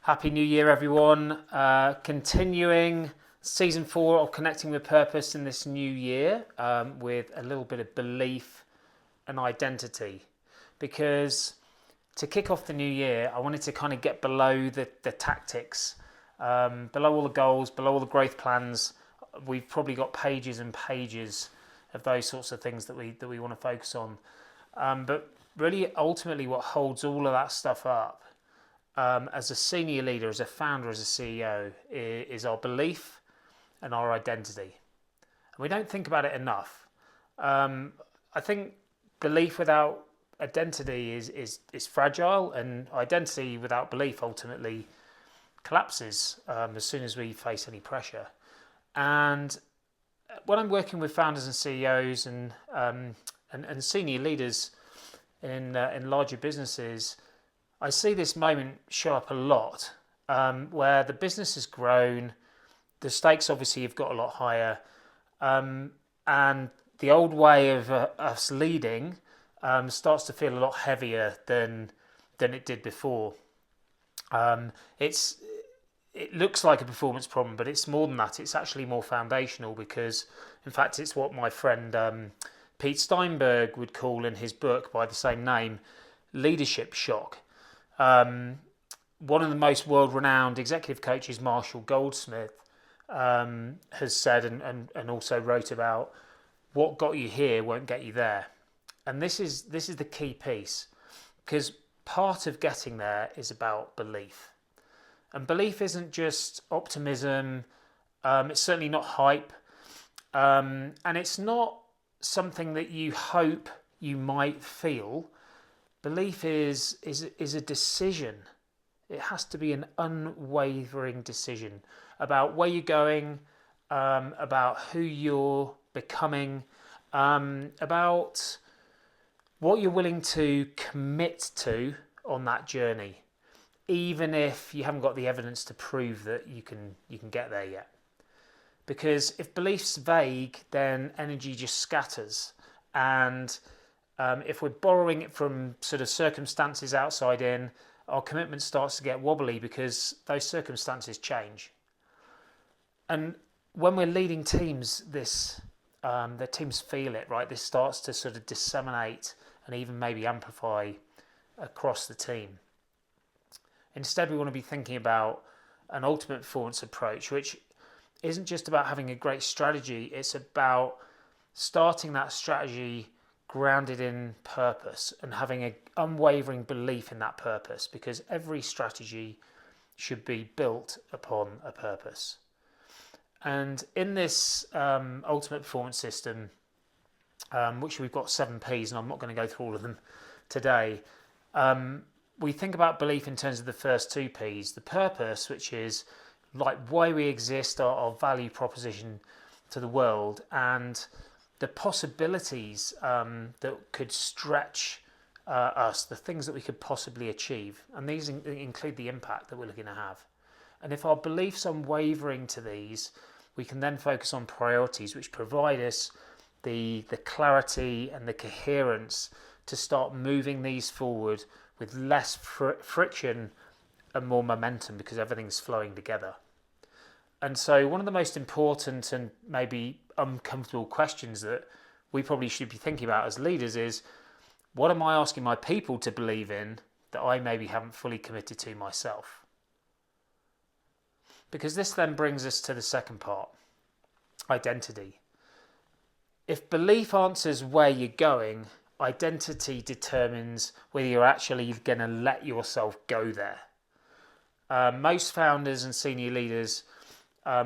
Happy New Year, everyone. Continuing season 4 of Connecting with Purpose in this new year with a little bit of belief and identity. Because to kick off the new year, I wanted to kind of get below the tactics, below all the goals, below all the growth plans. We've probably got pages and pages of those sorts of things that we want to focus on. But really, ultimately, what holds all of that stuff up as a senior leader, as a founder, as a CEO, is our belief and our identity. And we don't think about it enough. I think belief without identity is fragile, and identity without belief ultimately collapses as soon as we face any pressure. And when I'm working with founders and CEOs and senior leaders in larger businesses, I see this moment show up a lot, where the business has grown, the stakes obviously have got a lot higher, and the old way of us leading starts to feel a lot heavier than it did before. It looks like a performance problem, but it's more than that. It's actually more foundational because, in fact, it's what my friend Pete Steinberg would call in his book by the same name, leadership shock. One of the most world-renowned executive coaches, Marshall Goldsmith, has said and also wrote about what got you here won't get you there. And this is the key piece, because part of getting there is about belief. And belief isn't just optimism, it's certainly not hype, and it's not something that you hope you might feel. Belief is a decision. It has to be an unwavering decision about where you're going, about who you're becoming, about what you're willing to commit to on that journey, even if you haven't got the evidence to prove that you can get there yet. Because if belief's vague, then energy just scatters, and if we're borrowing it from sort of circumstances outside in, our commitment starts to get wobbly because those circumstances change. And when we're leading teams, the teams feel it, right? This starts to sort of disseminate and even maybe amplify across the team. Instead, we want to be thinking about an ultimate performance approach, which isn't just about having a great strategy. It's about starting that strategy grounded in purpose and having an unwavering belief in that purpose, because every strategy should be built upon a purpose. And in this ultimate performance system, which we've got 7 Ps, and I'm not going to go through all of them today, we think about belief in terms of the first 2 Ps, the purpose, which is like why we exist, our value proposition to the world, and the possibilities that could stretch us, the things that we could possibly achieve. And these include the impact that we're looking to have. And if our belief's unwavering to these, we can then focus on priorities, which provide us the clarity and the coherence to start moving these forward with less friction and more momentum, because everything's flowing together. And so one of the most important and maybe uncomfortable questions that we probably should be thinking about as leaders is, what am I asking my people to believe in that I maybe haven't fully committed to myself? Because this then brings us to the second part, identity. If belief answers where you're going, identity determines whether you're actually going to let yourself go there. Most founders and senior leaders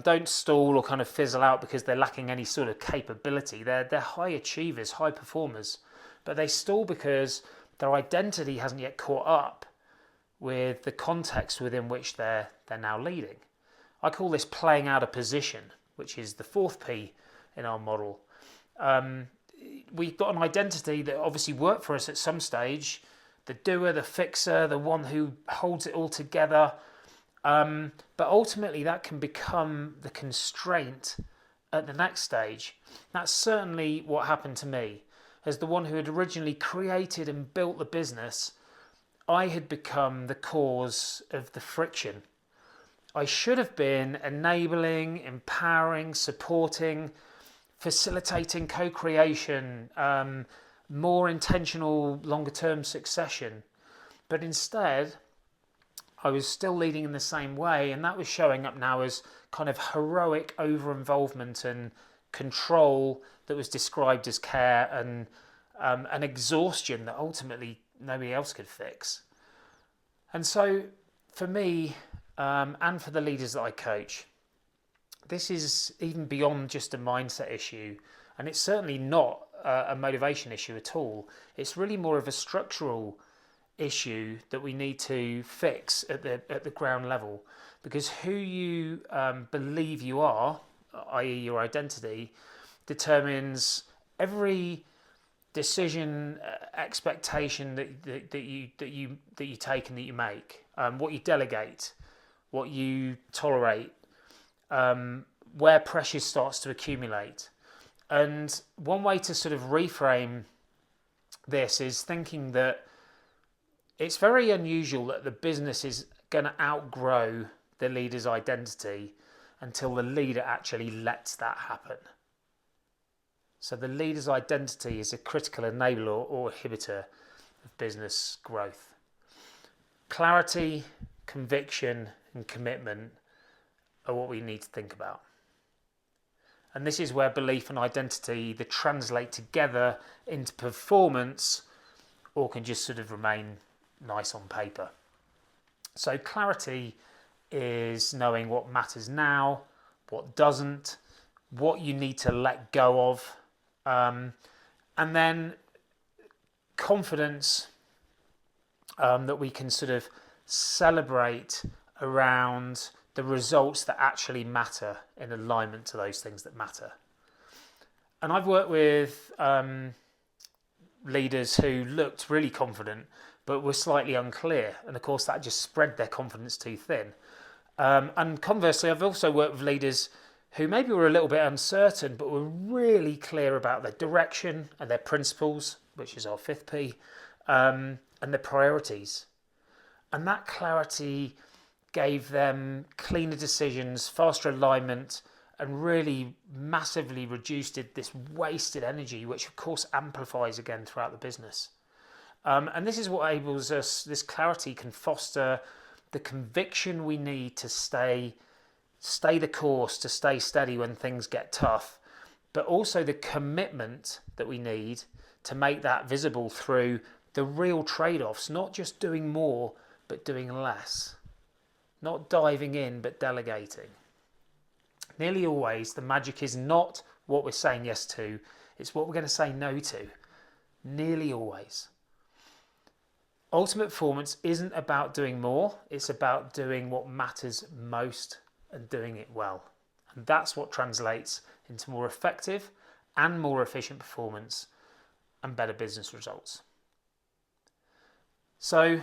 don't stall or kind of fizzle out because they're lacking any sort of capability. They're high achievers, high performers, but they stall because their identity hasn't yet caught up with the context within which they're now leading. I call this playing out a position, which is the 4th P in our model. We've got an identity that obviously worked for us at some stage, the doer, the fixer, the one who holds it all together. But ultimately that can become the constraint at the next stage. That's certainly what happened to me. As the one who had originally created and built the business, I had become the cause of the friction. I should have been enabling, empowering, supporting, facilitating co-creation, more intentional longer term succession. But instead, I was still leading in the same way, and that was showing up now as kind of heroic over-involvement and control that was described as care, and an exhaustion that ultimately nobody else could fix. And so for me, and for the leaders that I coach, this is even beyond just a mindset issue, and it's certainly not a motivation issue at all. It's really more of a structural issue that we need to fix at the ground level, because who you believe you are, i.e. your identity, determines every decision, expectation that you take and that you make, what you delegate, what you tolerate, where pressure starts to accumulate. And one way to sort of reframe this is thinking that it's very unusual that the business is going to outgrow the leader's identity until the leader actually lets that happen. So the leader's identity is a critical enabler or inhibitor of business growth. Clarity, conviction, and commitment are what we need to think about. And this is where belief and identity either translate together into performance or can just sort of remain nice on paper. So clarity is knowing what matters now, what doesn't, what you need to let go of, and then confidence, that we can sort of celebrate around the results that actually matter in alignment to those things that matter. And I've worked with leaders who looked really confident but were slightly unclear, and of course that just spread their confidence too thin. And conversely, I've also worked with leaders who maybe were a little bit uncertain but were really clear about their direction and their principles, which is our 5th P, and their priorities. And that clarity gave them cleaner decisions, faster alignment, and really massively reduced this wasted energy, which of course amplifies again throughout the business. And this is what enables us, this clarity can foster the conviction we need to stay the course, to stay steady when things get tough, but also the commitment that we need to make that visible through the real trade-offs, not just doing more, but doing less. Not diving in, but delegating. Nearly always, the magic is not what we're saying yes to, it's what we're going to say no to. Nearly always. Ultimate performance isn't about doing more, it's about doing what matters most and doing it well. And that's what translates into more effective and more efficient performance and better business results. So,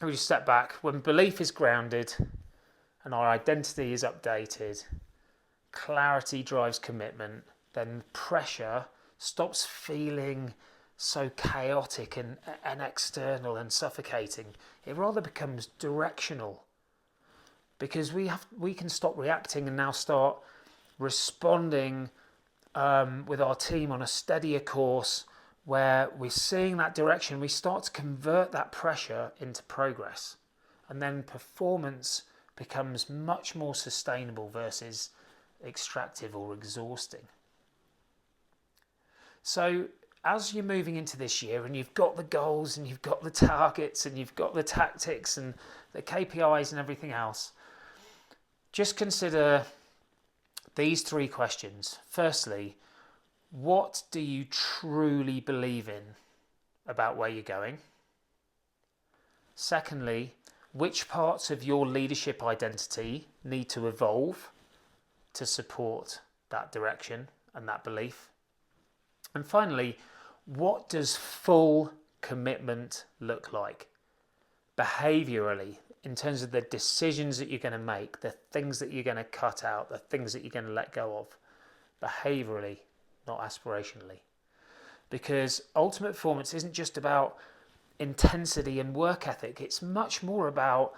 we just step back. When belief is grounded and our identity is updated, clarity drives commitment, then pressure stops feeling so chaotic and external and suffocating. It rather becomes directional, because we can stop reacting and now start responding with our team on a steadier course, where we're seeing that direction. We start to convert that pressure into progress, and then performance becomes much more sustainable versus extractive or exhausting. So as you're moving into this year and you've got the goals and you've got the targets and you've got the tactics and the KPIs and everything else, just consider these 3 questions. Firstly, what do you truly believe in about where you're going? Secondly, which parts of your leadership identity need to evolve to support that direction and that belief? And finally, what does full commitment look like behaviourally, in terms of the decisions that you're going to make, the things that you're going to cut out, the things that you're going to let go of, behaviourally, not aspirationally? Because ultimate performance isn't just about intensity and work ethic. It's much more about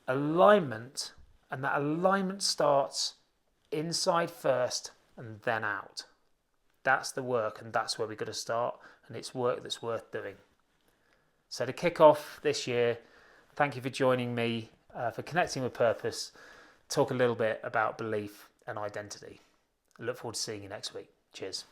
alignment, and that alignment starts inside first and then out. That's the work, and that's where we've got to start, and it's work that's worth doing. So to kick off this year, thank you for joining me for Connecting with Purpose. Talk a little bit about belief and identity. I look forward to seeing you next week. Cheers.